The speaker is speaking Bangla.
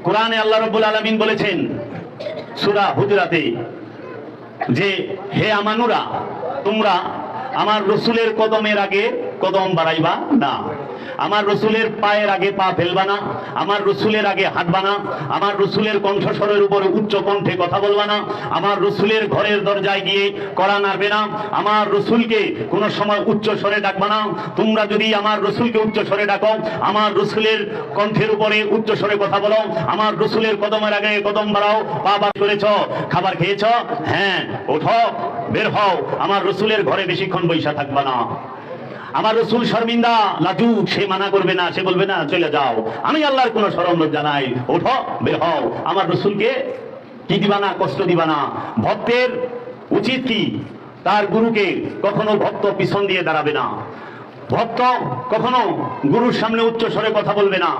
কোরআনে আল্লাহ রাব্বুল আলামিন বলেছেন সূরা হুজুরাতে যে হে আমানুরা, তোমরা আমার রসুলের কদমের আগে কদম বাড়াইবা না, আমার রসুলের পায়ের আগে পা ফেলবা না, আমার রসুলের আগে হাঁটবা না, আমার রসুলের কণ্ঠস্বরের উপরে উচ্চ কণ্ঠে কথা বলবা না, আমার রসুলের ঘরের দরজায় গিয়ে কড়া নাড়বে না, আমার রসুলকে কোনো সময় উচ্চ স্বরে ডাকবা না। তোমরা যদি আমার রসুলকে উচ্চ স্বরে ডাকো, আমার রসুলের কণ্ঠের উপরে উচ্চ স্বরে কথা বলো, আমার রসুলের কদমের আগে কদম বাড়াও, পা বার করেছ, খাবার খেয়েছ, হ্যাঁ ওঠো বের হও, আমার রসুলের ঘরে বেশিক্ষণ বৈশা থাকবা না। আমার রসুল শর্মিন্দা লাজুক, সে মানা করবে না, সে বলবে না চলে যাও, আমি আল্লাহর কোনো শরম লজ্জা নাই, ওঠো বের হও। আমার রসুলকে কি দিবা না, কষ্ট দিবা না। ভক্তের উচিত কি, তার গুরুকে কখনো ভক্ত পিছন দিয়ে দাঁড়াবে না, ভক্ত কখনো গুরুর সামনে উচ্চ স্বরে কথা বলবে না,